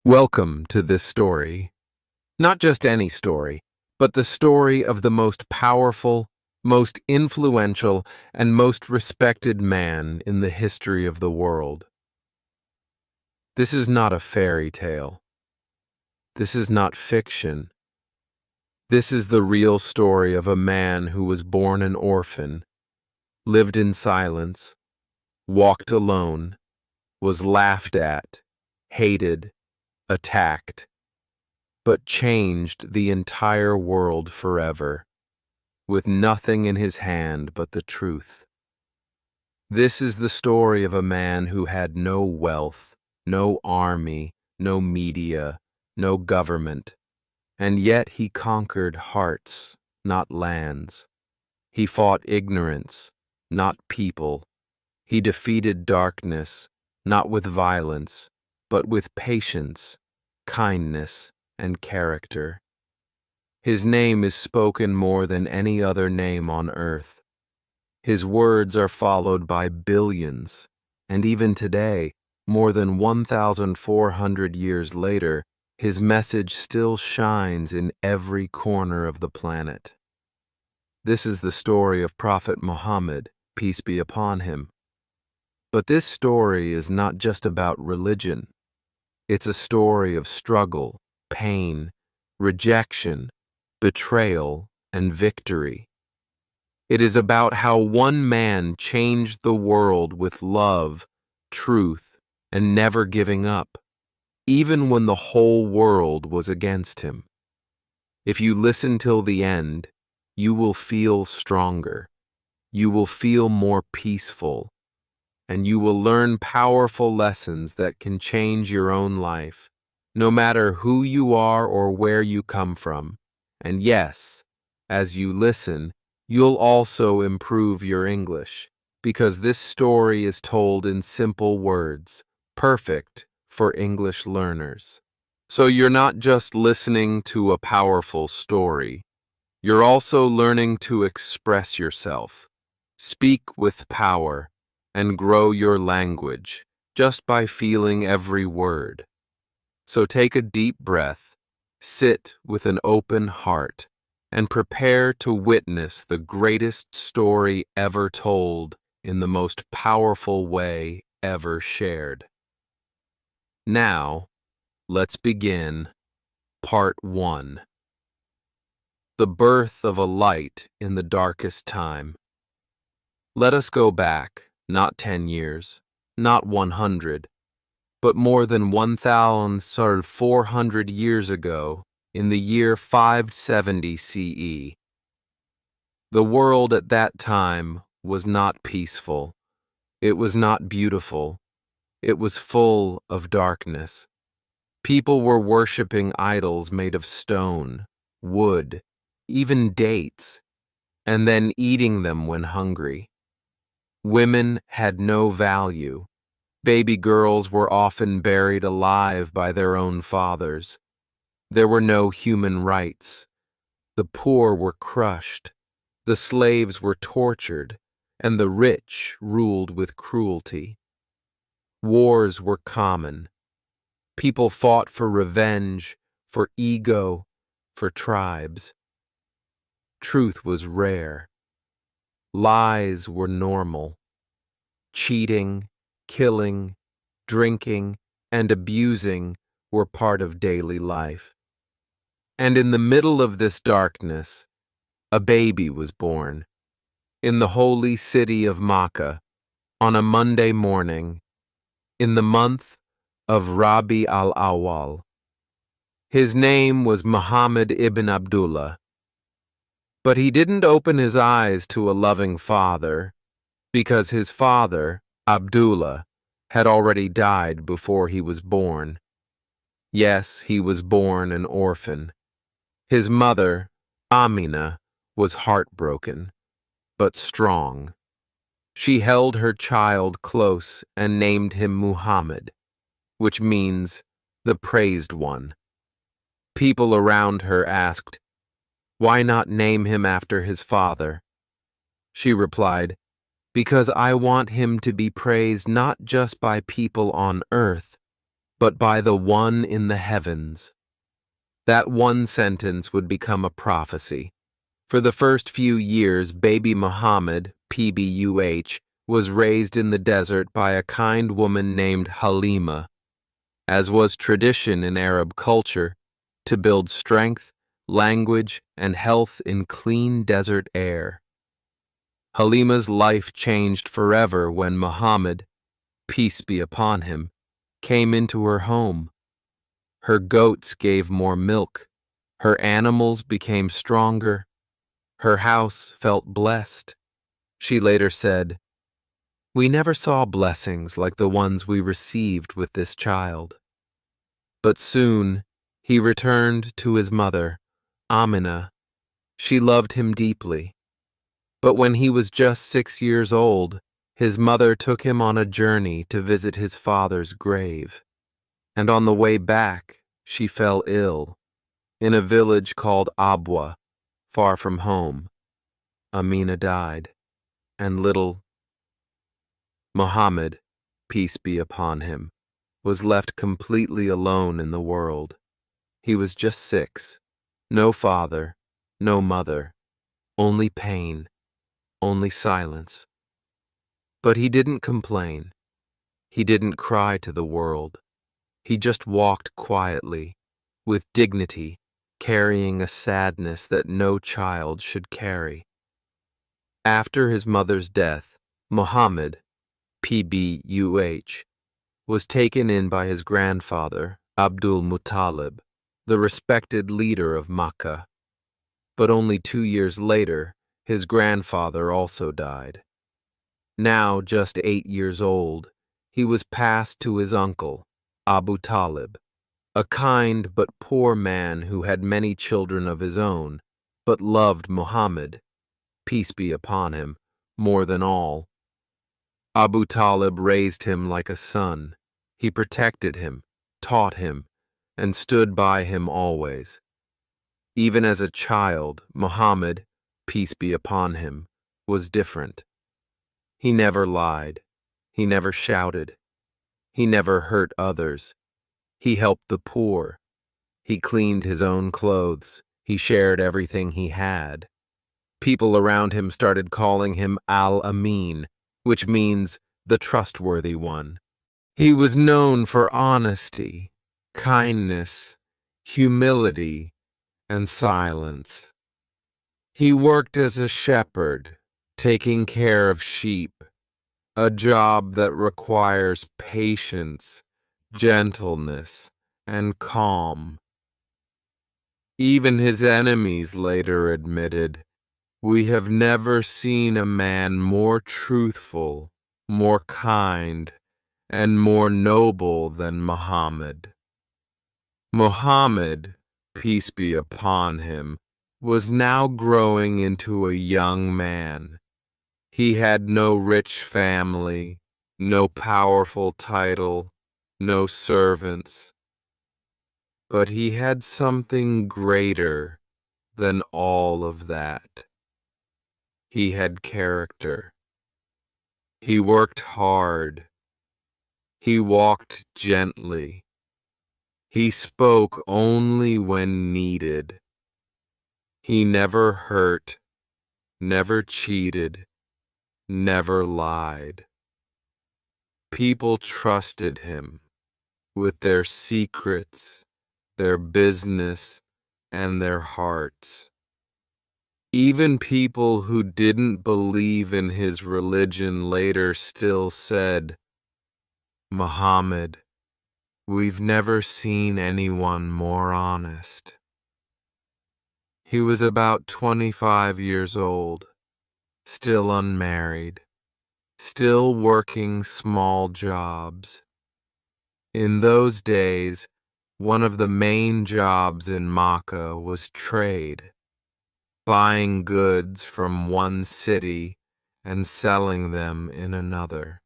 Welcome to this story. Not just any story, but the story of the most powerful, most influential, and most respected man in the history of the world. This is not a fairy tale. This is not fiction. This is the real story of a man who was born an orphan, lived in silence, walked alone, was laughed at, hated, attacked, but changed the entire world forever, with nothing in his hand but the truth. This is the story of a man who had no wealth, no army, no media, no government, and yet he conquered hearts, not lands. He fought ignorance, not people. He defeated darkness, not with violence, but with patience, kindness, and character. His name is spoken more than any other name on earth. His words are followed by billions, and even today, more than 1,400 years later, his message still shines in every corner of the planet. This is the story of Prophet Muhammad, peace be upon him. But this story is not just about religion. It's a story of struggle, pain, rejection, betrayal, and victory. It is about how one man changed the world with love, truth, and never giving up, even when the whole world was against him. If you listen till the end, you will feel stronger, you will feel more peaceful, and you will learn powerful lessons that can change your own life, no matter who you are or where you come from. And yes, as you listen, you'll also improve your English, because this story is told in simple words, perfect for English learners. So you're not just listening to a powerful story, you're also learning to express yourself, speak with power, and grow your language just by feeling every word. So take a deep breath, sit with an open heart, and prepare to witness the greatest story ever told in the most powerful way ever shared. Now, let's begin Part 1. The birth of a light in the darkest time. Let us go back, not 10 years, not 100, but more than 1,400 years ago, in the year 570 CE. The world at that time was not peaceful. It was not beautiful. It was full of darkness. People were worshiping idols made of stone, wood, even dates, and then eating them when hungry. Women had no value. Baby girls were often buried alive by their own fathers. There were no human rights. The poor were crushed. The slaves were tortured, and the rich ruled with cruelty. Wars were common. People fought for revenge, for ego, for tribes. Truth was rare. Lies were normal. Cheating, killing, drinking, and abusing were part of daily life. And in the middle of this darkness, a baby was born, in the holy city of Makkah, on a Monday morning, in the month of Rabi al-Awwal. His name was Muhammad ibn Abdullah. But he didn't open his eyes to a loving father, because his father, Abdullah, had already died before he was born. Yes, he was born an orphan. His mother, Amina, was heartbroken, but strong. She held her child close and named him Muhammad, which means the praised one. People around her asked, "Why not name him after his father?" She replied, "Because I want him to be praised not just by people on earth, but by the one in the heavens. That one sentence would become a prophecy. For the first few years, baby Muhammad, PBUH, was raised in the desert by a kind woman named Halima, as was tradition in Arab culture, to build strength, language, and health in clean desert air. Halima's life changed forever when Muhammad, peace be upon him, came into her home. Her goats gave more milk, her animals became stronger, her house felt blessed. She later said, "We never saw blessings like the ones we received with this child." But soon he returned to his mother, Amina. She loved him deeply. But when he was just 6 years old, his mother took him on a journey to visit his father's grave. And on the way back, she fell ill, in a village called Abwa, far from home. Amina died, and little Muhammad, peace be upon him, was left completely alone in the world. He was just 6, no father, no mother, only pain, only silence. But he didn't complain. He didn't cry to the world. He just walked quietly, with dignity, carrying a sadness that no child should carry. After his mother's death, Muhammad, PBUH, was taken in by his grandfather, Abdul Muttalib, the respected leader of Makkah. But only 2 years later, his grandfather also died. Now just 8 years old, he was passed to his uncle, Abu Talib, a kind but poor man who had many children of his own, but loved Muhammad, peace be upon him, more than all. Abu Talib raised him like a son. He protected him, taught him, and stood by him always. Even as a child, Muhammad, peace be upon him, was different. He never lied. He never shouted. He never hurt others. He helped the poor. He cleaned his own clothes. He shared everything he had. People around him started calling him Al-Amin, which means the trustworthy one. He was known for honesty, kindness, humility, and silence. He worked as a shepherd, taking care of sheep, a job that requires patience, gentleness, and calm. Even his enemies later admitted, "We have never seen a man more truthful, more kind, and more noble than Muhammad." Muhammad, peace be upon him, was now growing into a young man. He had no rich family, no powerful title, no servants. But he had something greater than all of that. He had character. He worked hard. He walked gently. He spoke only when needed. He never hurt, never cheated, never lied. People trusted him with their secrets, their business, and their hearts. Even people who didn't believe in his religion later still said, "Muhammad, we've never seen anyone more honest." He was about 25 years old, still unmarried, still working small jobs. In those days, one of the main jobs in Makkah was trade, buying goods from one city and selling them in another.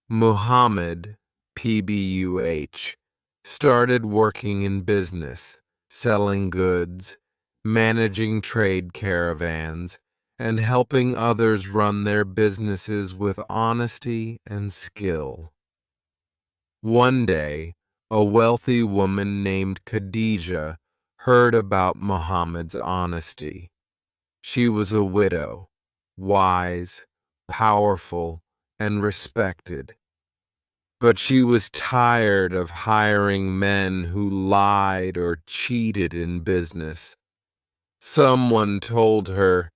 Muhammad, PBUH, started working in business, selling goods, managing trade caravans, and helping others run their businesses with honesty and skill. One day, a wealthy woman named Khadijah heard about Muhammad's honesty. She was a widow, wise, powerful, and respected. But she was tired of hiring men who lied or cheated in business. Someone told her,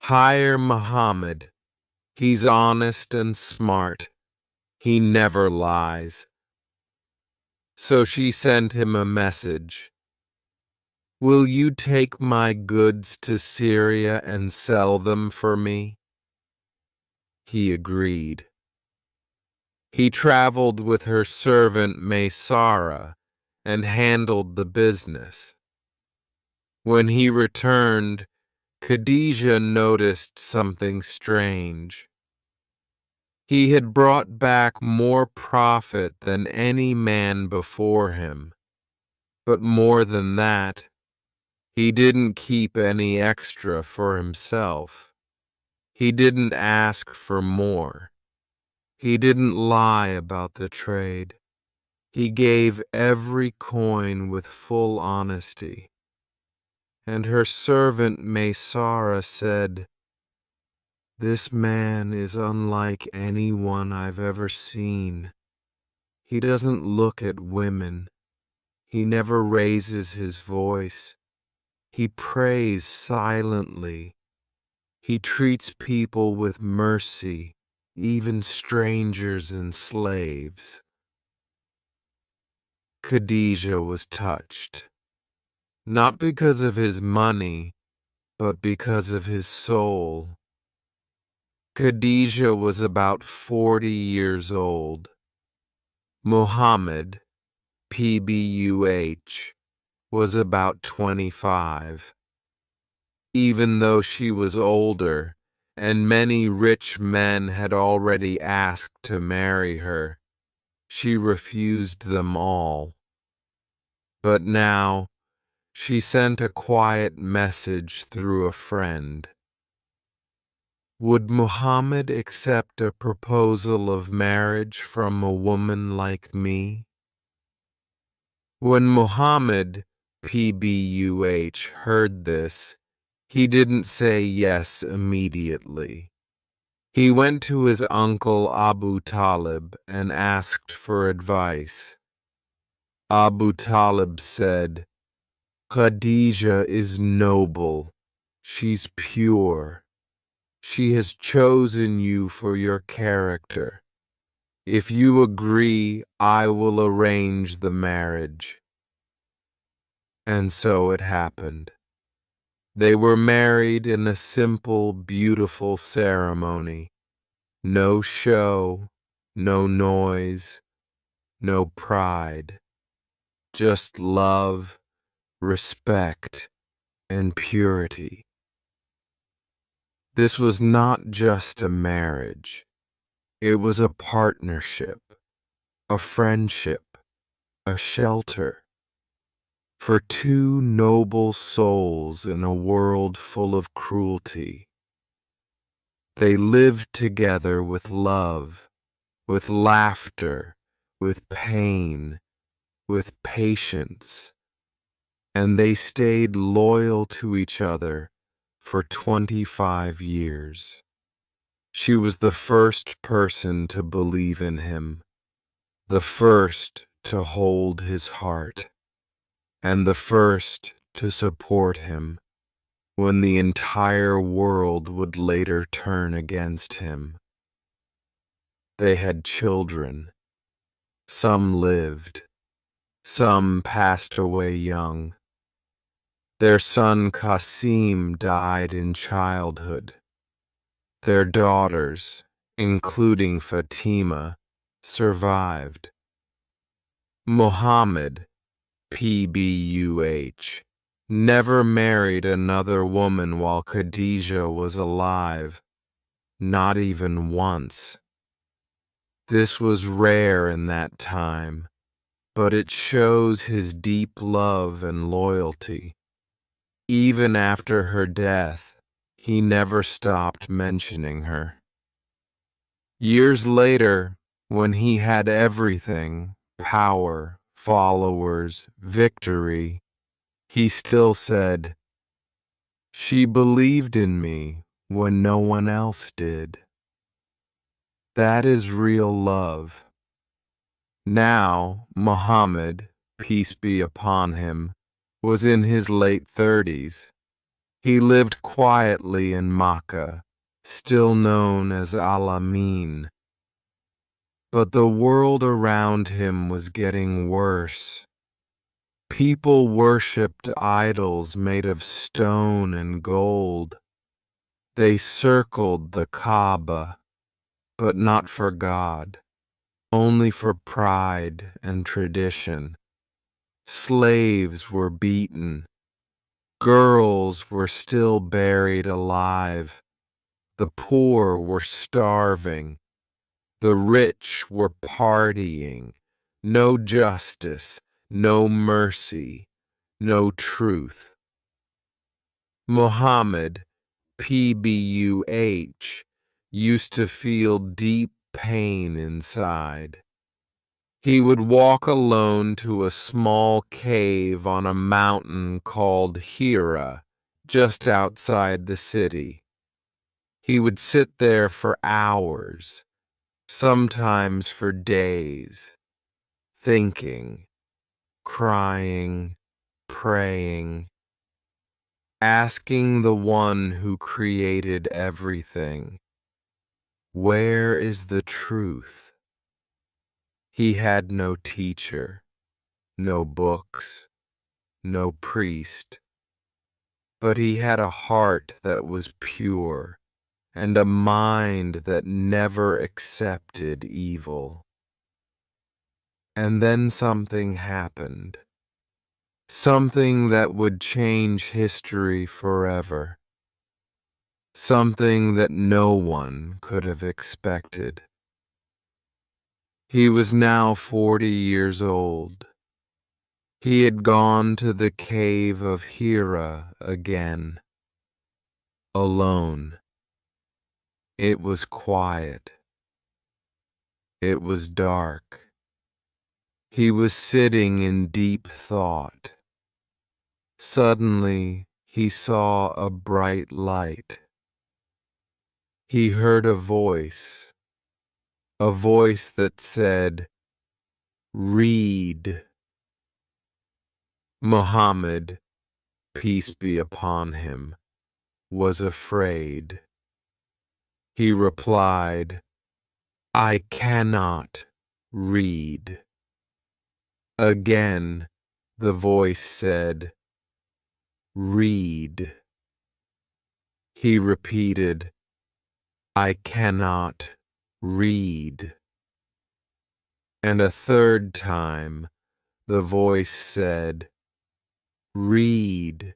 "Hire Muhammad. He's honest and smart. He never lies." So she sent him a message. "Will you take my goods to Syria and sell them for me?" He agreed. He traveled with her servant Maysara and handled the business. When he returned, Khadijah noticed something strange. He had brought back more profit than any man before him. But more than that, he didn't keep any extra for himself. He didn't ask for more. He didn't lie about the trade. He gave every coin with full honesty. And her servant Maysara said, "This man is unlike anyone I've ever seen. He doesn't look at women. He never raises his voice. He prays silently. He treats people with mercy, even strangers and slaves." Khadijah was touched, not because of his money, but because of his soul. Khadijah was about 40 years old. Muhammad, PBUH, was about 25. Even though she was older, and many rich men had already asked to marry her, she refused them all. But now, she sent a quiet message through a friend. Would Muhammad accept a proposal of marriage from a woman like me? When Muhammad, PBUH, heard this, he didn't say yes immediately. He went to his uncle Abu Talib and asked for advice. Abu Talib said, "Khadijah is noble. She's pure. She has chosen you for your character. If you agree, I will arrange the marriage." And so it happened. They were married in a simple, beautiful ceremony. No show, no noise, no pride. Just love, respect, and purity. This was not just a marriage. It was a partnership, a friendship, a shelter for two noble souls in a world full of cruelty. They lived together with love, with laughter, with pain, with patience, and they stayed loyal to each other for 25 years. She was the first person to believe in him, the first to hold his heart, and the first to support him when the entire world would later turn against him. They had children. Some lived. Some passed away young. Their son Qasim died in childhood. Their daughters, including Fatima, survived. Muhammad, PBUH, never married another woman while Khadijah was alive, not even once. This was rare in that time, but it shows his deep love and loyalty. Even after her death, he never stopped mentioning her. Years later, when he had everything, power, followers, victory, he still said, "She believed in me when no one else did." That is real love. Now, Muhammad, peace be upon him, was in his late 30s. He lived quietly in Makkah, still known as Al-Amin. But the world around him was getting worse. People worshipped idols made of stone and gold. They circled the Kaaba, but not for God, only for pride and tradition. Slaves were beaten. Girls were still buried alive. The poor were starving. The rich were partying. No justice, no mercy, no truth. Muhammad, PBUH, used to feel deep pain inside. He would walk alone to a small cave on a mountain called Hira, just outside the city. He would sit there for hours, sometimes for days, thinking, crying, praying, asking the one who created everything, "Where is the truth?" He had no teacher, no books, no priest, but he had a heart that was pure and a mind that never accepted evil. And then something happened. Something that would change history forever. Something that no one could have expected. He was now 40 years old. He had gone to the cave of Hira again. Alone. It was quiet. It was dark. He was sitting in deep thought. Suddenly, he saw a bright light. He heard a voice that said, "Read." Muhammad, peace be upon him, was afraid. He replied, "I cannot read." Again, the voice said, "Read." He repeated, "I cannot read." And a third time, the voice said, "Read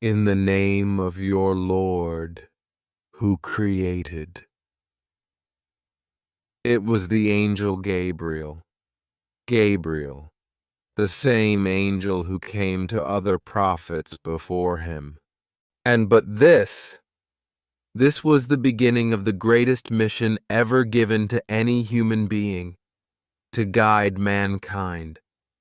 in the name of your Lord who created." It was the angel Gabriel. Gabriel, the same angel who came to other prophets before him. But this was the beginning of the greatest mission ever given to any human being, to guide mankind,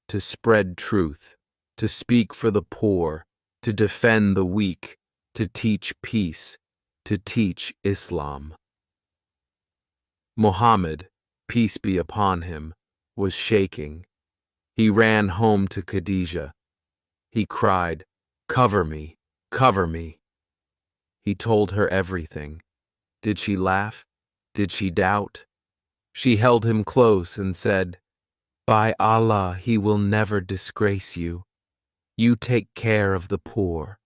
to spread truth, to speak for the poor, to defend the weak, to teach peace, to teach Islam. Muhammad, peace be upon him, was shaking. He ran home to Khadijah. He cried, "Cover me, cover me." He told her everything. Did she laugh? Did she doubt? She held him close and said, "By Allah, he will never disgrace you. You take care of the poor.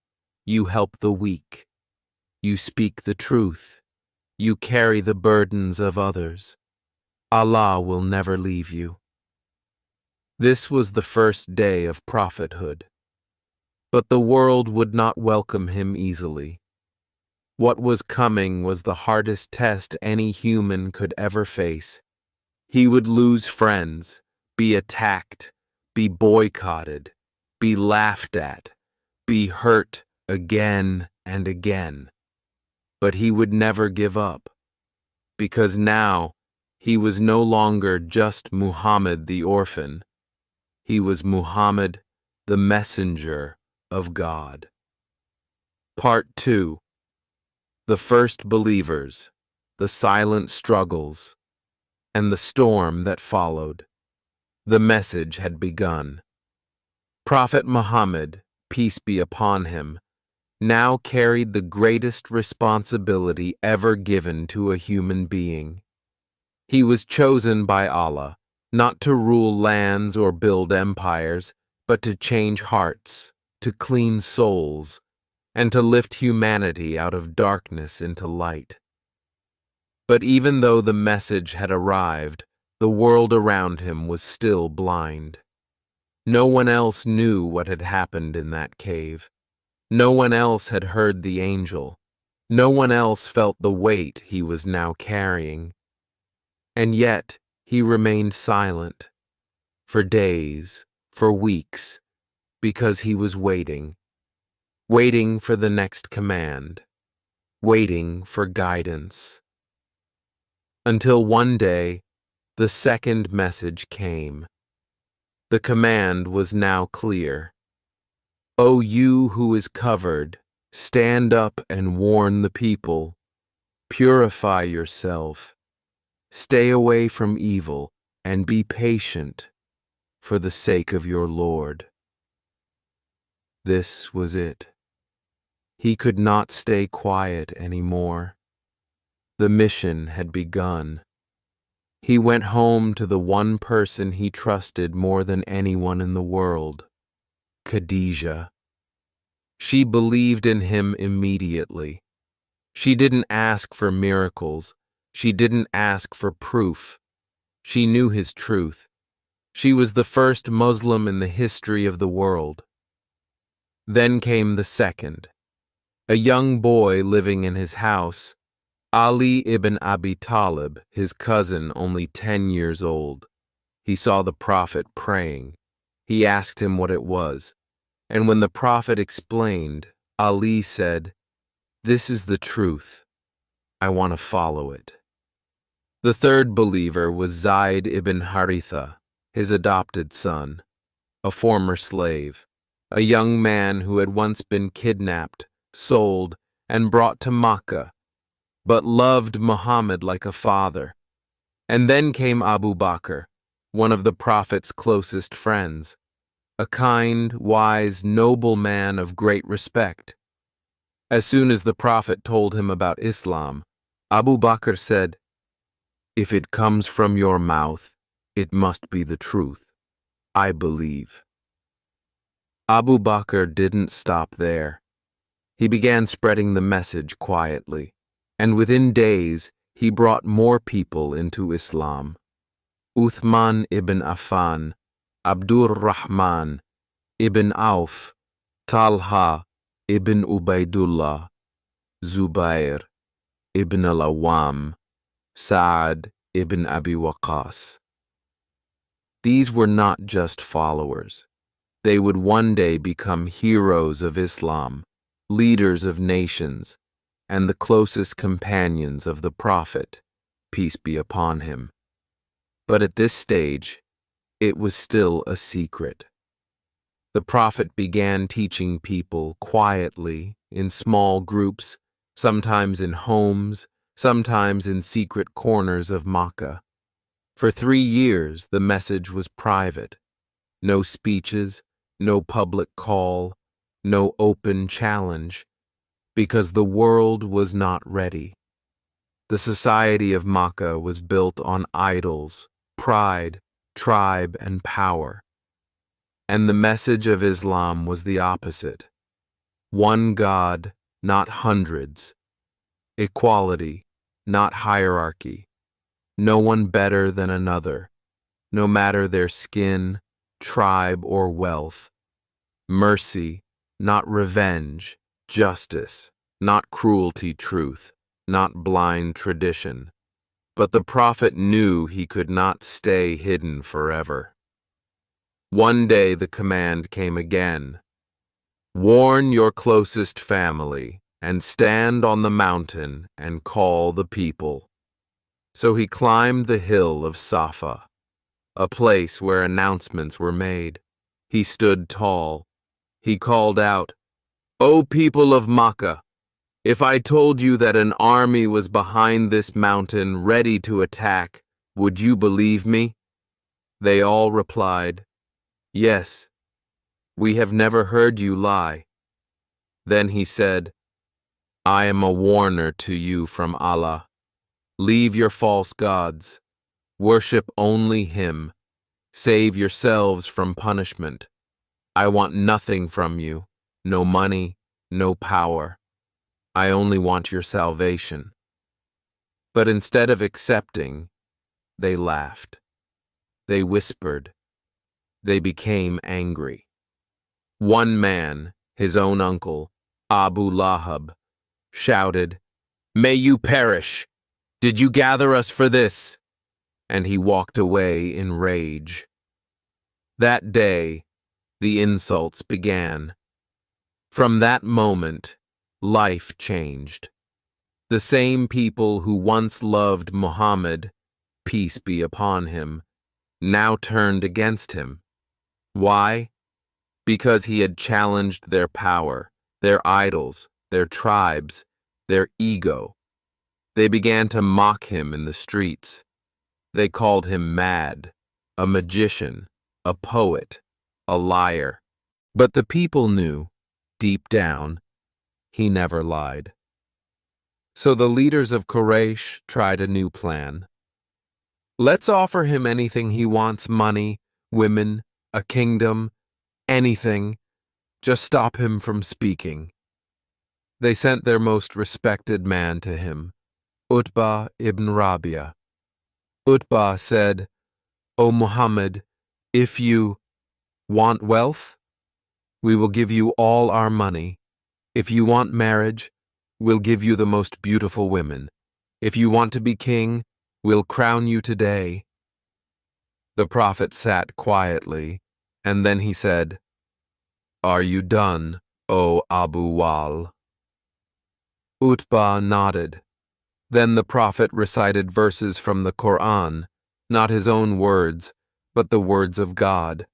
You help the weak. You speak the truth. You carry the burdens of others. Allah will never leave you." This was the first day of prophethood. But the world would not welcome him easily. What was coming was the hardest test any human could ever face. He would lose friends, be attacked, be boycotted, be laughed at, be hurt again and again. But he would never give up, because now He was no longer just Muhammad the orphan. He was Muhammad, the messenger of God. Part 2. The First Believers, the Silent Struggles, and the Storm that Followed. The message had begun. Prophet Muhammad, peace be upon him, now carried the greatest responsibility ever given to a human being. He was chosen by Allah, not to rule lands or build empires, but to change hearts, to clean souls, and to lift humanity out of darkness into light. But even though the message had arrived, the world around him was still blind. No one else knew what had happened in that cave. No one else had heard the angel. No one else felt the weight he was now carrying. And yet, he remained silent. For days, for weeks, because he was waiting. Waiting for the next command. Waiting for guidance. Until one day, the second message came. The command was now clear. O you who is covered, stand up and warn the people. Purify yourself. Stay away from evil and be patient for the sake of your Lord. This was it. He could not stay quiet anymore. The mission had begun. He went home to the one person he trusted more than anyone in the world, Khadijah. She believed in him immediately. She didn't ask for miracles. She didn't ask for proof. She knew his truth. She was the first Muslim in the history of the world. Then came the second. A young boy living in his house, Ali ibn Abi Talib, his cousin, only 10 years old. He saw the Prophet praying. He asked him what it was. And when the Prophet explained, Ali said, "This is the truth. I want to follow it." The third believer was Zayd ibn Haritha, his adopted son, a former slave, a young man who had once been kidnapped, sold, and brought to Makkah, but loved Muhammad like a father. And then came Abu Bakr, one of the Prophet's closest friends, a kind, wise, noble man of great respect. As soon as the Prophet told him about Islam, Abu Bakr said, "If it comes from your mouth, it must be the truth. I believe." Abu Bakr didn't stop there. He began spreading the message quietly, and within days he brought more people into Islam. Uthman ibn Affan, Abdur Rahman ibn Auf, Talha ibn Ubaidullah, Zubair ibn al-Awwam, Sa'ad ibn Abi Waqqas. These were not just followers. They would one day become heroes of Islam, leaders of nations, and the closest companions of the Prophet, peace be upon him. But at this stage, it was still a secret. The Prophet began teaching people quietly, in small groups, sometimes in homes, sometimes in secret corners of Makkah. For 3 years, the message was private. No speeches, no public call, no open challenge, because the world was not ready. The society of Makkah was built on idols, pride, tribe, and power. And the message of Islam was the opposite. One God, not hundreds. Equality, not hierarchy. No one better than another, no matter their skin, tribe, or wealth. Mercy, not revenge. Justice, not cruelty. Truth, not blind tradition. But the Prophet knew he could not stay hidden forever. One day the command came again. Warn your closest family and stand on the mountain and call the people. So he climbed the hill of Safa, a place where announcements were made. He stood tall. He called out, "O people of Makkah, if I told you that an army was behind this mountain ready to attack, would you believe me?" They all replied, "Yes, we have never heard you lie." Then he said, "I am a warner to you from Allah. Leave your false gods. Worship only Him. Save yourselves from punishment. I want nothing from you, no money, no power. I only want your salvation." But instead of accepting, they laughed. They whispered. They became angry. One man, his own uncle, Abu Lahab, shouted, "May you perish! Did you gather us for this?" And he walked away in rage. That day, the insults began. From that moment, life changed. The same people who once loved Muhammad, peace be upon him, now turned against him. Why? Because he had challenged their power, their idols, their tribes, their ego. They began to mock him in the streets. They called him mad, a magician, a poet, a liar. But the people knew, deep down, he never lied. So the leaders of Quraysh tried a new plan. Let's offer him anything he wants: money, women, a kingdom, anything. Just stop him from speaking. They sent their most respected man to him, Utbah ibn Rabia. Utbah said, "O Muhammad, if you want wealth, we will give you all our money. If you want marriage, we'll give you the most beautiful women. If you want to be king, we'll crown you today." The prophet sat quietly, and then he said, "Are you done, O Abu Wal?" Utbah nodded. Then the prophet recited verses from the Quran, not his own words, but the words of God.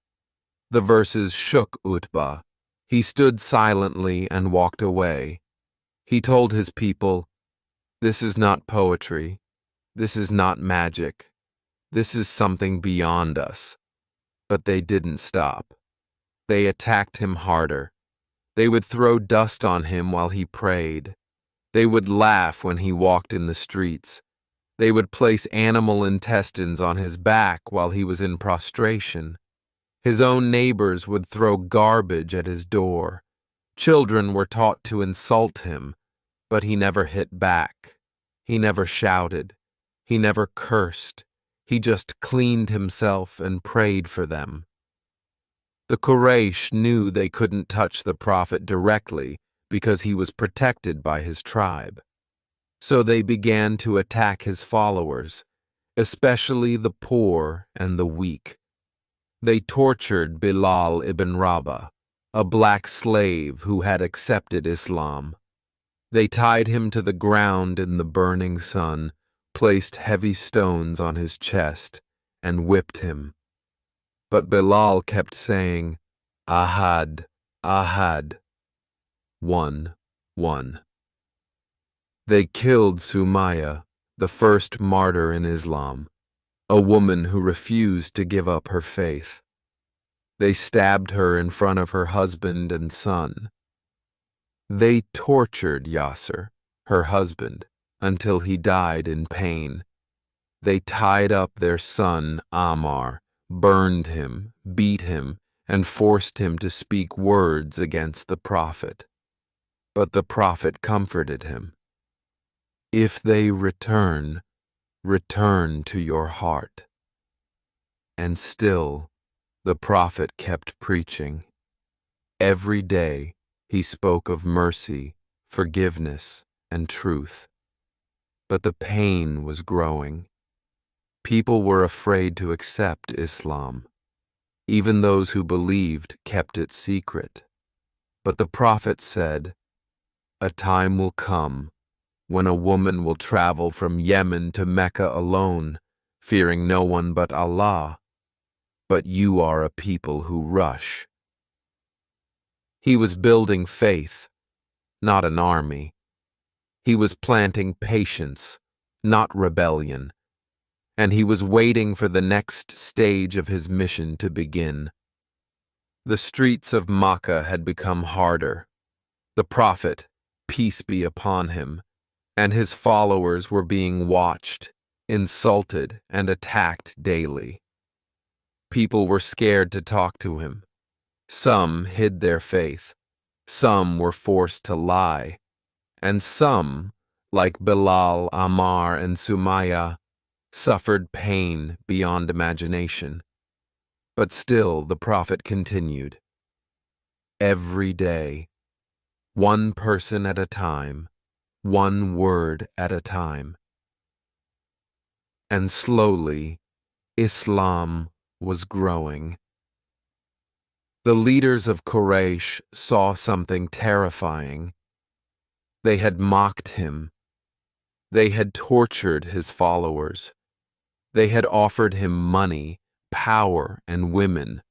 The verses shook Utbah. He stood silently and walked away. He told his people, "This is not poetry. This is not magic. This is something beyond us." But they didn't stop. They attacked him harder. They would throw dust on him while he prayed. They would laugh when he walked in the streets. They would place animal intestines on his back while he was in prostration. His own neighbors would throw garbage at his door. Children were taught to insult him, but he never hit back. He never shouted. He never cursed. He just cleaned himself and prayed for them. The Quraysh knew they couldn't touch the prophet directly because he was protected by his tribe. So they began to attack his followers, especially the poor and the weak. They tortured Bilal ibn Rabah, a black slave who had accepted Islam. They tied him to the ground in the burning sun, placed heavy stones on his chest, and whipped him. But Bilal kept saying, "Ahad, Ahad." 1:1. They killed Sumayya, the first martyr in Islam, a woman who refused to give up her faith. They stabbed her in front of her husband and son. They tortured Yasser, her husband, until he died in pain. They tied up their son Ammar, burned him, beat him, and forced him to speak words against the prophet. But the prophet comforted him. "If they return, return to your heart." And still, the prophet kept preaching. Every day, he spoke of mercy, forgiveness, and truth. But the pain was growing. People were afraid to accept Islam. Even those who believed kept it secret. But the prophet said, "A time will come when a woman will travel from Yemen to Mecca alone, fearing no one but Allah. But you are a people who rush. He was building faith, not an army. He was planting patience, not rebellion. And he was waiting for the next stage of his mission to begin. The streets of Makkah had become harder. The Prophet, peace be upon him, and his followers were being watched, insulted, and attacked daily. People were scared to talk to him. Some hid their faith. Some were forced to lie. And some, like Bilal, Ammar, and Sumaya, suffered pain beyond imagination. But still the Prophet continued. Every day, one person at a time, one word at a time. And slowly, Islam was growing. The leaders of Quraysh saw something terrifying. They had mocked him. They had tortured his followers. They had offered him money, power, and women.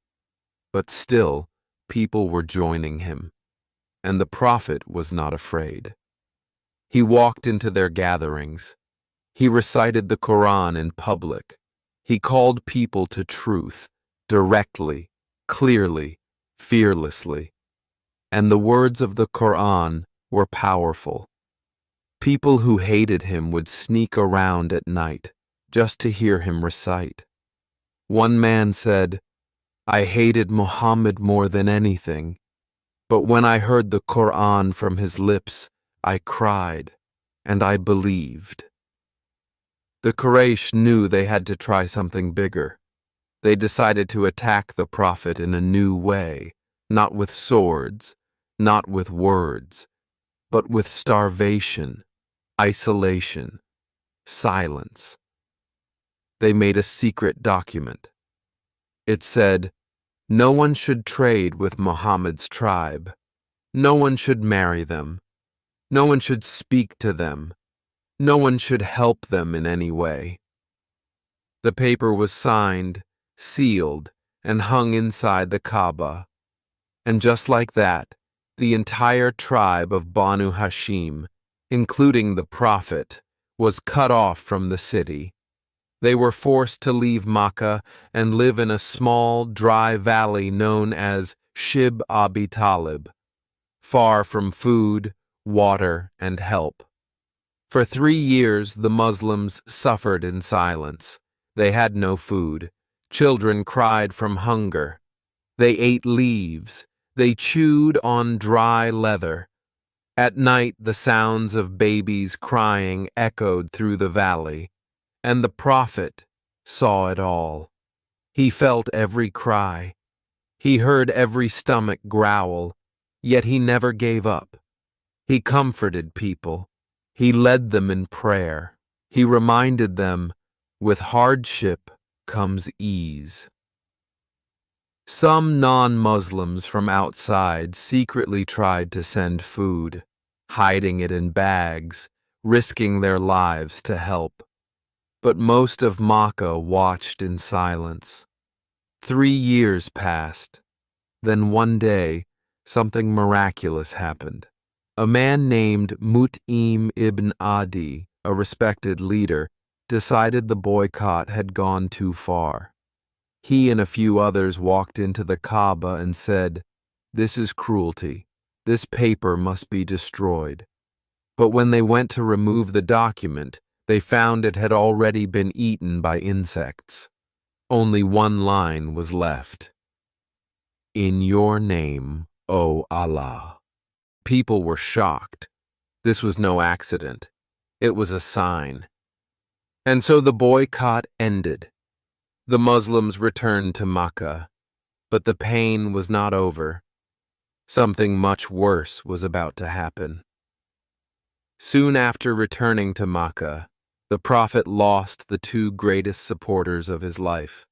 But still, people were joining him, and the Prophet was not afraid. He walked into their gatherings. He recited the Quran in public. He called people to truth, directly, clearly, fearlessly. And the words of the Quran were powerful. People who hated him would sneak around at night just to hear him recite. One man said, "I hated Muhammad more than anything, but when I heard the Quran from his lips, I cried, and I believed." The Quraysh knew they had to try something bigger. They decided to attack the Prophet in a new way, not with swords, not with words, but with starvation, isolation, silence. They made a secret document. It said, no one should trade with Muhammad's tribe. No one should marry them. No one should speak to them. No one should help them in any way. The paper was signed, sealed, and hung inside the Kaaba. And just like that, the entire tribe of Banu Hashim, including the Prophet, was cut off from the city. They were forced to leave Makkah and live in a small, dry valley known as Shib Abi Talib, far from food, water, and help. For 3 years, the Muslims suffered in silence. They had no food. Children cried from hunger. They ate leaves. They chewed on dry leather. At night, the sounds of babies crying echoed through the valley. And the Prophet saw it all. He felt every cry. He heard every stomach growl, yet he never gave up. He comforted people. He led them in prayer. He reminded them, with hardship comes ease. Some non-Muslims from outside secretly tried to send food, hiding it in bags, risking their lives to help. But most of Makkah watched in silence. 3 years passed. Then one day, something miraculous happened. A man named Mut'im ibn Adi, a respected leader, decided the boycott had gone too far. He and a few others walked into the Kaaba and said, "This is cruelty. This paper must be destroyed." But when they went to remove the document, they found it had already been eaten by insects. Only one line was left. "In your name, O Allah." People were shocked. This was no accident. It was a sign. And so the boycott ended. The Muslims returned to Makkah, but the pain was not over. Something much worse was about to happen. Soon after returning to Makkah, the Prophet lost the 2 greatest supporters of his life.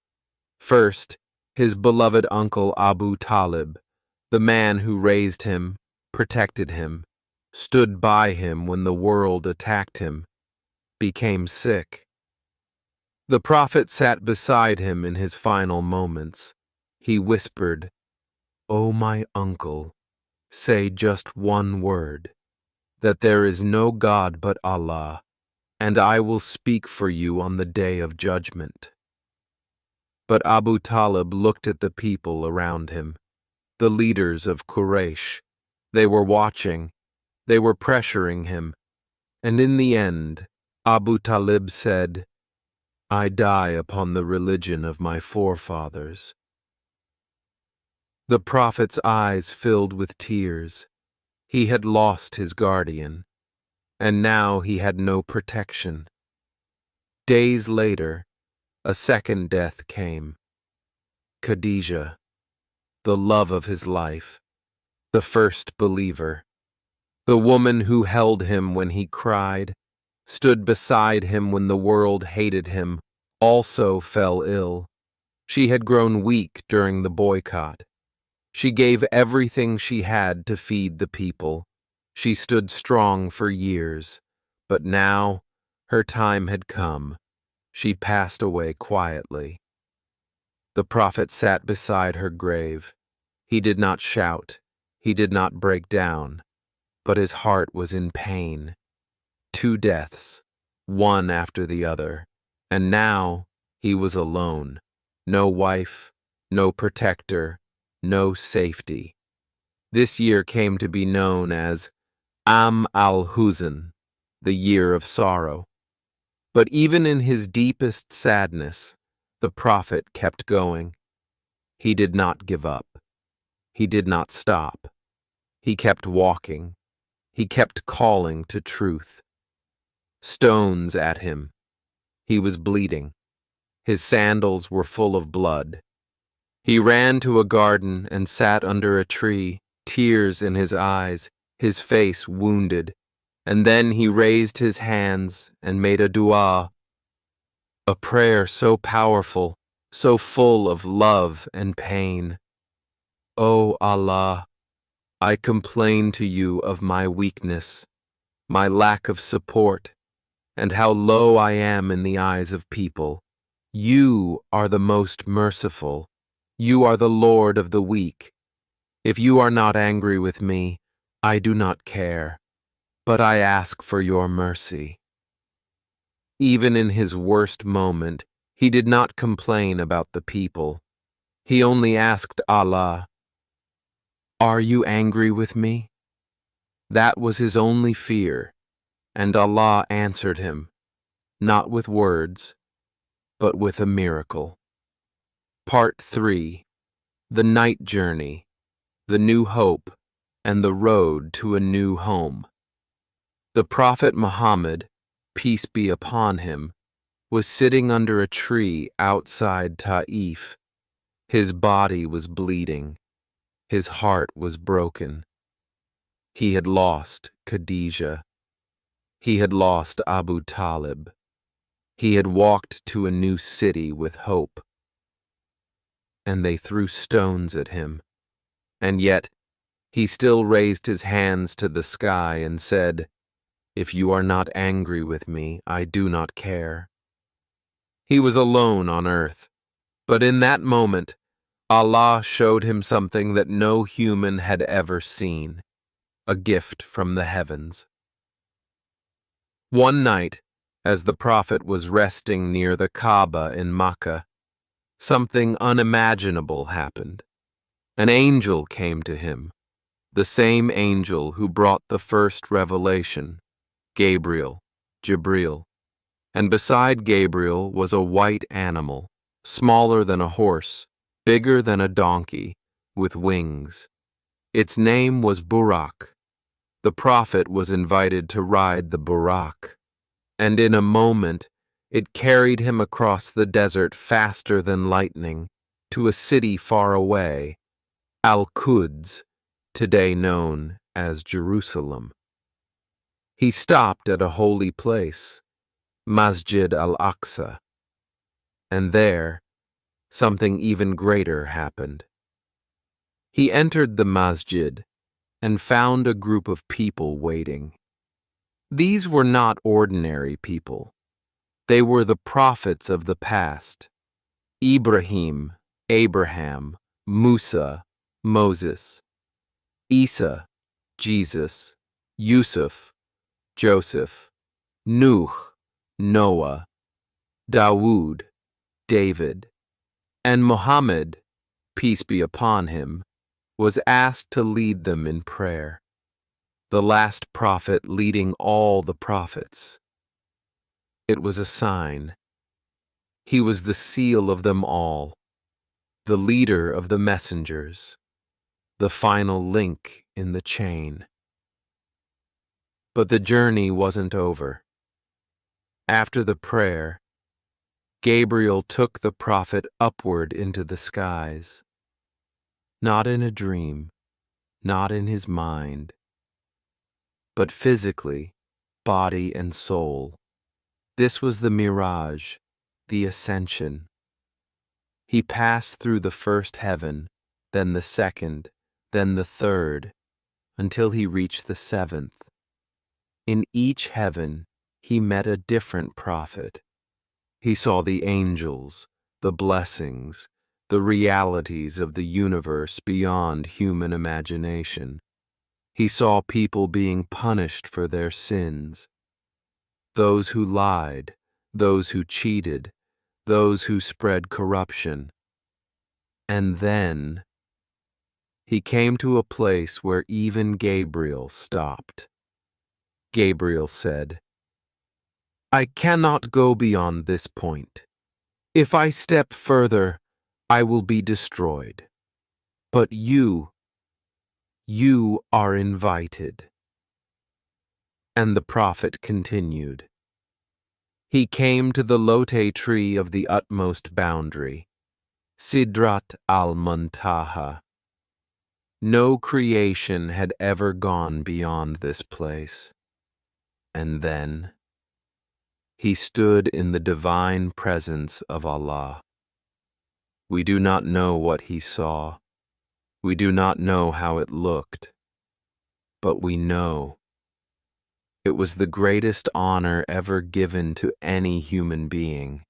First, his beloved uncle Abu Talib, the man who raised him, protected him, stood by him when the world attacked him, became sick. The prophet sat beside him in his final moments. He whispered, "O my uncle, say just one word, that there is no God but Allah, and I will speak for you on the day of judgment." But Abu Talib looked at the people around him, the leaders of Quraysh. They were watching, they were pressuring him, and in the end, Abu Talib said, "I die upon the religion of my forefathers." The prophet's eyes filled with tears. He had lost his guardian, and now he had no protection. Days later, a second death came. Khadijah, the love of his life, the first believer, the woman who held him when he cried, stood beside him when the world hated him, also fell ill. She had grown weak during the boycott. She gave everything she had to feed the people. She stood strong for years, but now her time had come. She passed away quietly. The prophet sat beside her grave. He did not shout, he did not break down, but his heart was in pain. 2 deaths, one after the other, and now he was alone. No wife, no protector, no safety. This year came to be known as Am al-Huzn, the year of sorrow. But even in his deepest sadness, the prophet kept going. He did not give up. He did not stop. He kept walking. He kept calling to truth. Stones at him. He was bleeding. His sandals were full of blood. He ran to a garden and sat under a tree, tears in his eyes, his face wounded, and then he raised his hands and made a dua, a prayer so powerful, so full of love and pain. "O Allah, I complain to you of my weakness, my lack of support, and how low I am in the eyes of people. You are the most merciful. You are the Lord of the weak. If you are not angry with me, I do not care, but I ask for your mercy." Even in his worst moment, he did not complain about the people. He only asked Allah, "Are you angry with me?" That was his only fear, and Allah answered him, not with words, but with a miracle. Part 3. The Night Journey, the New Hope, and the Road to a New Home. The Prophet Muhammad, peace be upon him, was sitting under a tree outside Ta'if. His body was bleeding. His heart was broken. He had lost Khadijah. He had lost Abu Talib. He had walked to a new city with hope. And they threw stones at him. And yet, he still raised his hands to the sky and said, "If you are not angry with me, I do not care." He was alone on earth, but in that moment, Allah showed him something that no human had ever seen, a gift from the heavens. One night, as the Prophet was resting near the Kaaba in Makkah, something unimaginable happened. An angel came to him, the same angel who brought the first revelation, Jibril. And beside Gabriel was a white animal, smaller than a horse, bigger than a donkey, with wings. Its name was Burak. The Prophet was invited to ride the Burak, and in a moment it carried him across the desert faster than lightning to a city far away, Al-Quds, today known as Jerusalem. He stopped at a holy place, Masjid al-Aqsa, and there something even greater happened. He entered the masjid, and found a group of people waiting. These were not ordinary people. They were the prophets of the past: Ibrahim, Abraham, Musa, Moses, Isa, Jesus, Yusuf, Joseph, Nuh, Noah, Dawood, David, and Muhammad, peace be upon him, was asked to lead them in prayer, the last prophet leading all the prophets. It was a sign. He was the seal of them all, the leader of the messengers, the final link in the chain. But the journey wasn't over. After the prayer, Gabriel took the prophet upward into the skies. Not in a dream, not in his mind, but physically, body and soul. This was the mirage, the ascension. He passed through the first heaven, then the second, then the third, until he reached the seventh. In each heaven, he met a different prophet. He saw the angels, the blessings, the realities of the universe beyond human imagination. He saw people being punished for their sins. Those who lied, those who cheated, those who spread corruption. And then he came to a place where even Gabriel stopped. Gabriel said, "I cannot go beyond this point. If I step further, I will be destroyed. But you are invited." And the prophet continued. He came to the lote tree of the utmost boundary, Sidrat al-Muntaha. No creation had ever gone beyond this place. And then he stood in the divine presence of Allah. We do not know what he saw. We do not know how it looked. But we know it was the greatest honor ever given to any human being.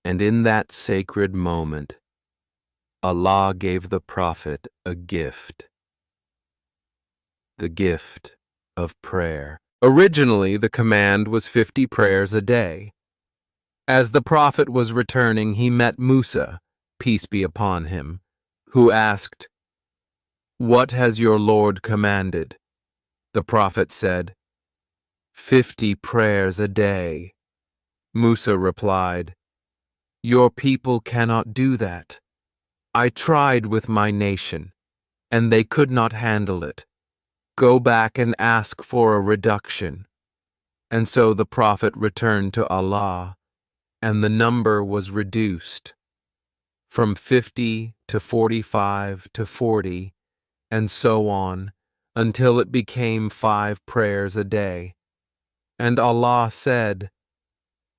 And in that sacred moment, Allah gave the Prophet a gift. The gift of prayer. Originally, the command was 50 prayers a day. As the Prophet was returning, he met Musa, peace be upon him, who asked, "What has your Lord commanded?" The Prophet said, 50 prayers a day. Musa replied, "Your people cannot do that. I tried with my nation, and they could not handle it. Go back and ask for a reduction." And so the Prophet returned to Allah, and the number was reduced from 50 to 45 to 40, and so on, until it became 5 prayers a day. And Allah said,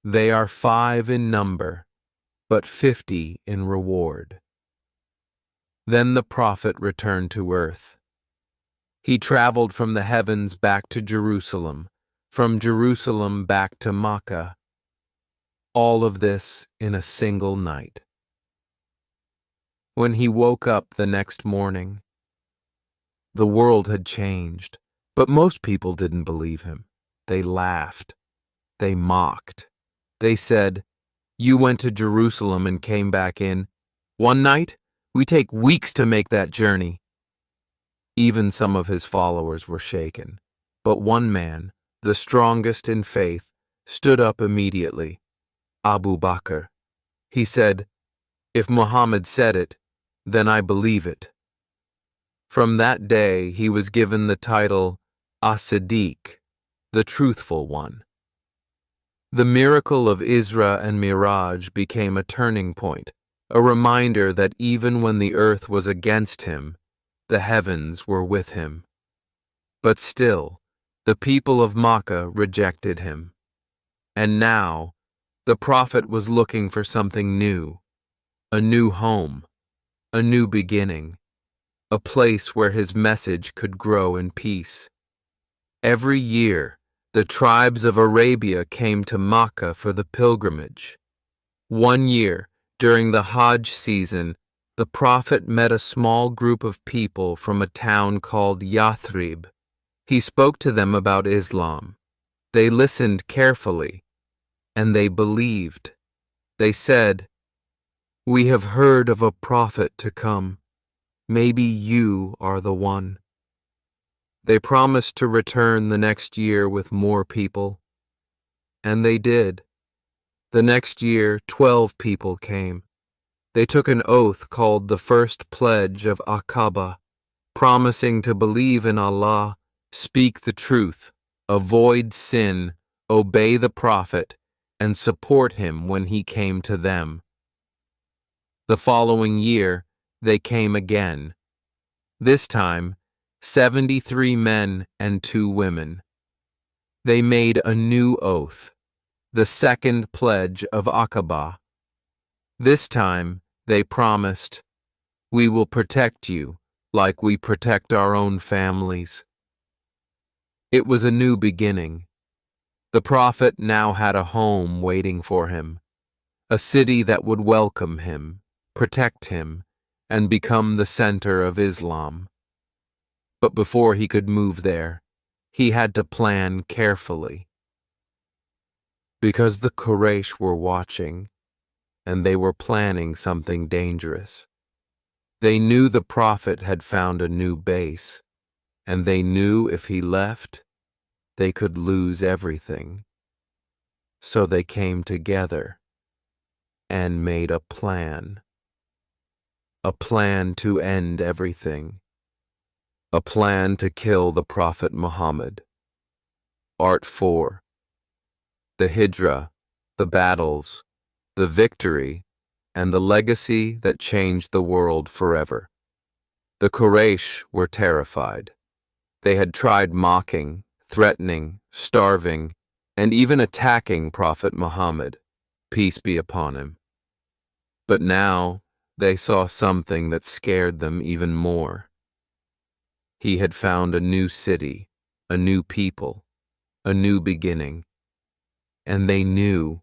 "They are 5 in number, but 50 in reward." Then the Prophet returned to earth. He traveled from the heavens back to Jerusalem, from Jerusalem back to Makkah. All of this in a single night. When he woke up the next morning, the world had changed, but most people didn't believe him. They laughed. They mocked. They said, "You went to Jerusalem and came back in one night? We take weeks to make that journey." Even some of his followers were shaken. But one man, the strongest in faith, stood up immediately. Abu Bakr. He said, "If Muhammad said it, then I believe it." From that day, he was given the title As-Siddiq, the truthful one. The miracle of Isra and Miraj became a turning point, a reminder that even when the earth was against him, the heavens were with him. But still, the people of Makkah rejected him. And now, the Prophet was looking for something new, a new home, a new beginning. a place where his message could grow in peace. Every year, the tribes of Arabia came to Makkah for the pilgrimage. One year, during the Hajj season, the Prophet met a small group of people from a town called Yathrib. He spoke to them about Islam. They listened carefully, and they believed. They said, "We have heard of a prophet to come. Maybe you are the one." They promised to return the next year with more people. And they did. The next year, 12 people came. They took an oath called the First Pledge of Aqaba, promising to believe in Allah, speak the truth, avoid sin, obey the Prophet, and support him when he came to them. The following year, they came again. This time, 73 men and 2 women. They made a new oath, the Second Pledge of Aqaba. This time, they promised, "We will protect you like we protect our own families." It was a new beginning. The Prophet now had a home waiting for him, a city that would welcome him, protect him, and become the center of Islam. But before he could move there, he had to plan carefully. Because the Quraysh were watching, and they were planning something dangerous. They knew the Prophet had found a new base, and they knew if he left, they could lose everything. So they came together and made a plan to end everything, a plan to kill the Prophet Muhammad. Art 4. The Hijra, the battles, the victory, and the legacy that changed the world forever. The Quraysh were terrified. They had tried mocking, threatening, starving, and even attacking Prophet Muhammad, peace be upon him. But now they saw something that scared them even more. He had found a new city, a new people, a new beginning. And they knew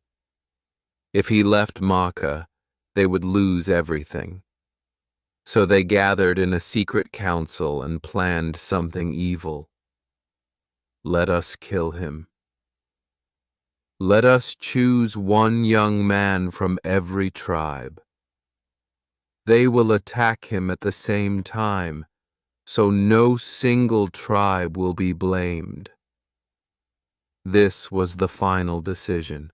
if he left Makkah, they would lose everything. So they gathered in a secret council and planned something evil. Let us kill him. Let us choose one young man from every tribe. They will attack him at the same time, so no single tribe will be blamed. This was the final decision.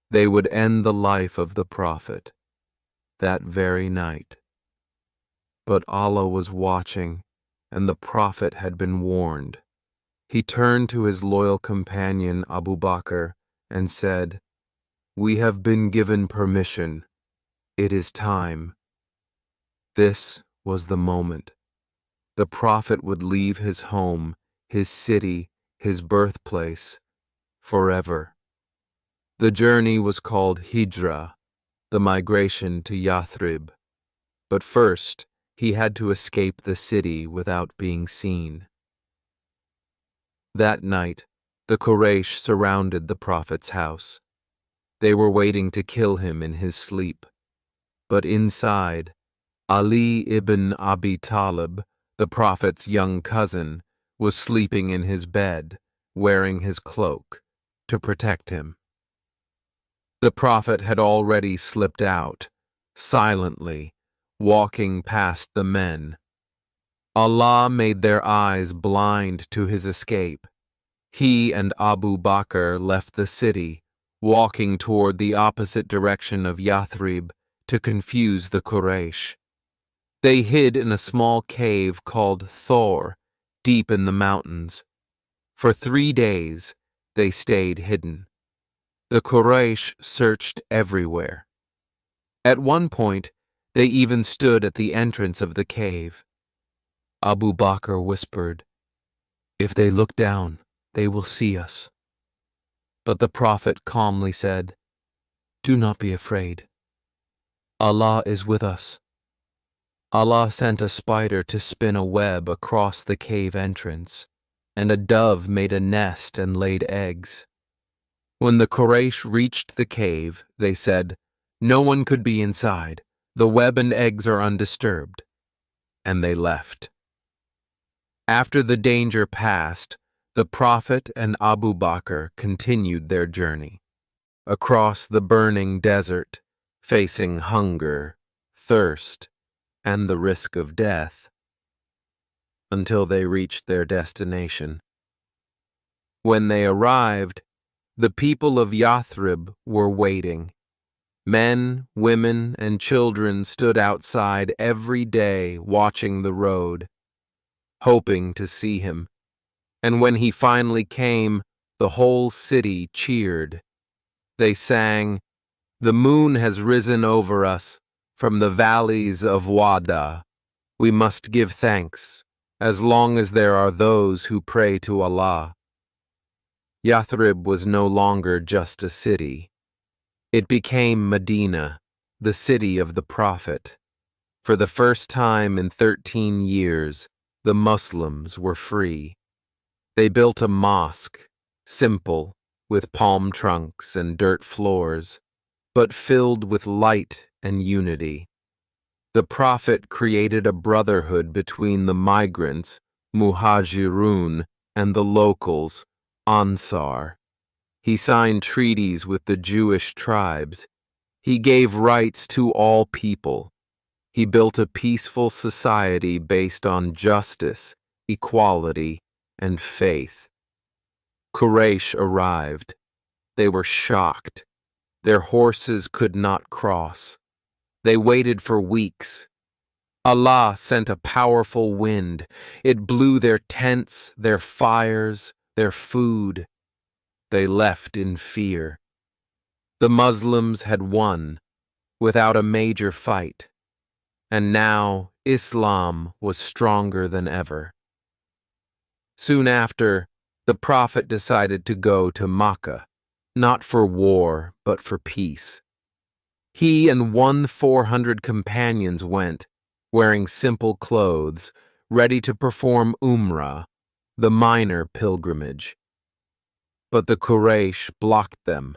They would end the life of the Prophet that very night. But Allah was watching, and the Prophet had been warned. He turned to his loyal companion Abu Bakr and said, "We have been given permission. It is time." This was the moment. The Prophet would leave his home, his city, his birthplace, forever. The journey was called Hijra, the migration to Yathrib. But first, he had to escape the city without being seen. That night, the Quraysh surrounded the Prophet's house. They were waiting to kill him in his sleep. But inside, Ali ibn Abi Talib, the Prophet's young cousin, was sleeping in his bed, wearing his cloak, to protect him. The Prophet had already slipped out, silently, walking past the men. Allah made their eyes blind to his escape. He and Abu Bakr left the city, walking toward the opposite direction of Yathrib to confuse the Quraysh. They hid in a small cave called Thor, deep in the mountains. For 3 days, they stayed hidden. The Quraysh searched everywhere. At one point, they even stood at the entrance of the cave. Abu Bakr whispered, "If they look down, they will see us." But the Prophet calmly said, "Do not be afraid. Allah is with us." Allah sent a spider to spin a web across the cave entrance, and a dove made a nest and laid eggs. When the Quraysh reached the cave, they said, "No one could be inside. The web and eggs are undisturbed." And they left. After the danger passed, the Prophet and Abu Bakr continued their journey across the burning desert, facing hunger, thirst, and the risk of death, until they reached their destination. When they arrived, the people of Yathrib were waiting. Men, women, and children stood outside every day watching the road, hoping to see him. And when he finally came, the whole city cheered. They sang, "The moon has risen over us from the valleys of Wada. We must give thanks, as long as there are those who pray to Allah." Yathrib was no longer just a city. It became Medina, the city of the Prophet. For the first time in 13 years, the Muslims were free. They built a mosque, simple, with palm trunks and dirt floors, but filled with light and unity. The Prophet created a brotherhood between the migrants, Muhajirun, and the locals, Ansar. He signed treaties with the Jewish tribes. He gave rights to all people. He built a peaceful society based on justice, equality, and faith. Quraysh arrived. They were shocked. Their horses could not cross. They waited for weeks. Allah sent a powerful wind. It blew their tents, their fires, their food. They left in fear. The Muslims had won, without a major fight, and now Islam was stronger than ever. Soon after, the Prophet decided to go to Makkah, not for war, but for peace. He and 400 companions went, wearing simple clothes, ready to perform Umrah, the minor pilgrimage. But the Quraysh blocked them.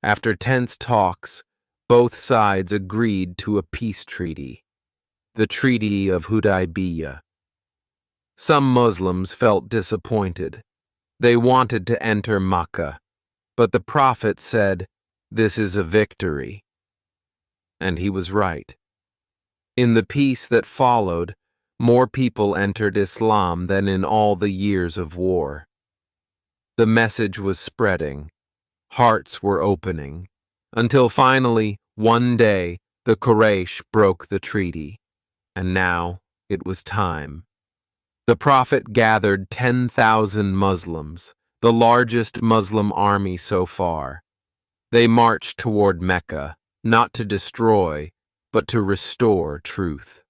After tense talks, both sides agreed to a peace treaty, the Treaty of Hudaybiyah. Some Muslims felt disappointed. They wanted to enter Makkah, but the Prophet said, "This is a victory." And he was right. In the peace that followed, more people entered Islam than in all the years of war. The message was spreading. Hearts were opening, until finally, one day, the Quraysh broke the treaty. And now it was time. The Prophet gathered 10,000 Muslims, the largest Muslim army so far. They marched toward Mecca, not to destroy, but to restore truth.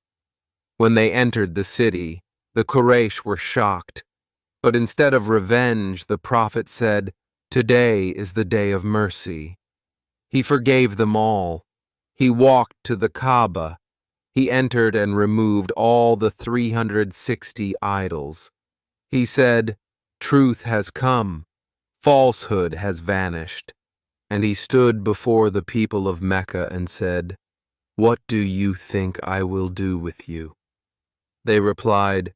When they entered the city, the Quraysh were shocked. But instead of revenge, the Prophet said, "Today is the day of mercy." He forgave them all. He walked to the Kaaba. He entered and removed all the 360 idols. He said, "Truth has come. Falsehood has vanished." And he stood before the people of Mecca and said, "What do you think I will do with you?" They replied,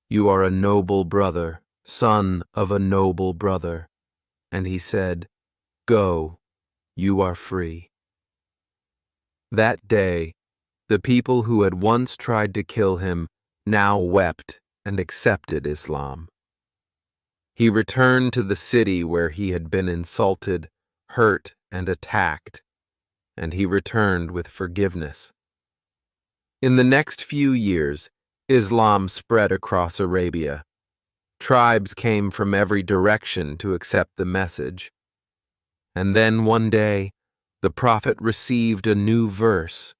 "You are a noble brother, son of a noble brother." And he said, "Go, you are free." That day, the people who had once tried to kill him now wept and accepted Islam. He returned to the city where he had been insulted, hurt, and attacked, and he returned with forgiveness. In the next few years, Islam spread across Arabia. Tribes came from every direction to accept the message. And then one day, the Prophet received a new verse.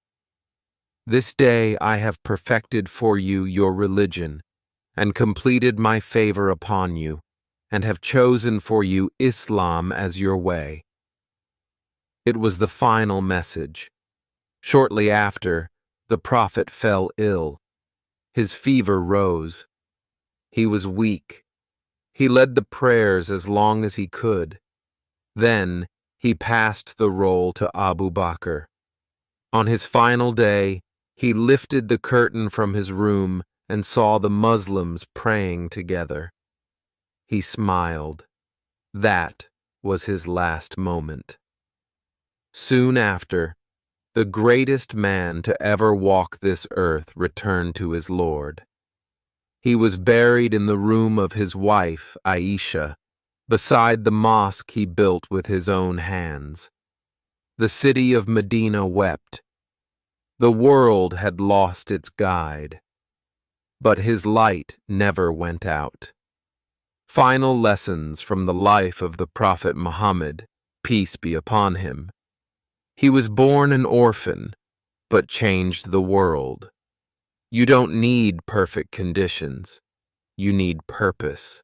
"This day I have perfected for you your religion, and completed my favor upon you, and have chosen for you Islam as your way." It was the final message. Shortly after, the prophet fell ill. His fever rose. He was weak. He led the prayers as long as he could. Then he passed the roll to Abu Bakr. On his final day, he lifted the curtain from his room and saw the Muslims praying together. He smiled. That was his last moment. Soon after, the greatest man to ever walk this earth returned to his Lord. He was buried in the room of his wife, Aisha, beside the mosque he built with his own hands. The city of Medina wept. The world had lost its guide. But his light never went out. Final lessons from the life of the Prophet Muhammad, peace be upon him. He was born an orphan, but changed the world. You don't need perfect conditions. You need purpose.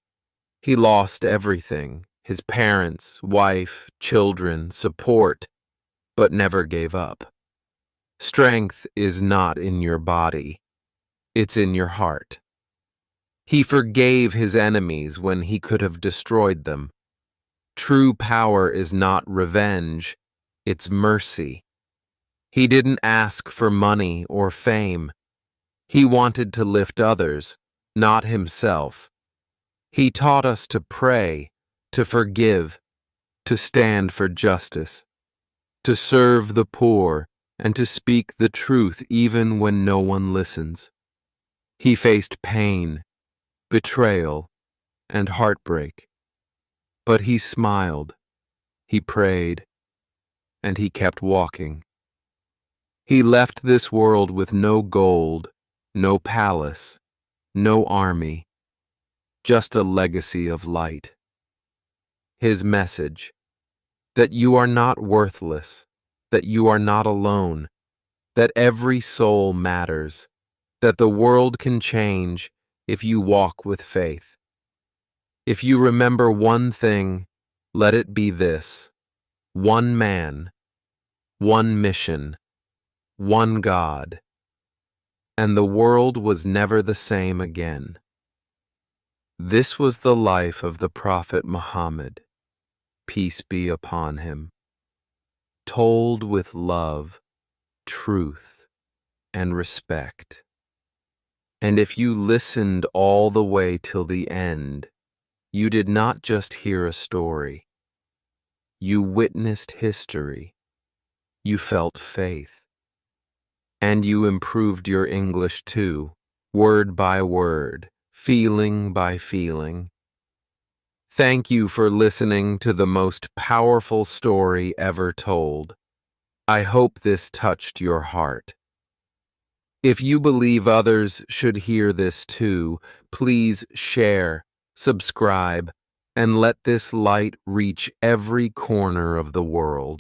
He lost everything, his parents, wife, children, support, but never gave up. Strength is not in your body. It's in your heart. He forgave his enemies when he could have destroyed them. True power is not revenge, it's mercy. He didn't ask for money or fame. He wanted to lift others, not himself. He taught us to pray, to forgive, to stand for justice, to serve the poor, and to speak the truth even when no one listens. He faced pain, betrayal, and heartbreak. But he smiled, he prayed, and he kept walking. He left this world with no gold, no palace, no army, just a legacy of light. His message, that you are not worthless, that you are not alone, that every soul matters, that the world can change if you walk with faith. If you remember one thing, let it be this: one man, one mission, one God, and the world was never the same again. This was the life of the Prophet Muhammad, peace be upon him, told with love, truth, and respect. And if you listened all the way till the end, you did not just hear a story. You witnessed history. You felt faith. And you improved your English too, word by word, feeling by feeling. Thank you for listening to the most powerful story ever told. I hope this touched your heart. If you believe others should hear this too, please share, subscribe, and let this light reach every corner of the world.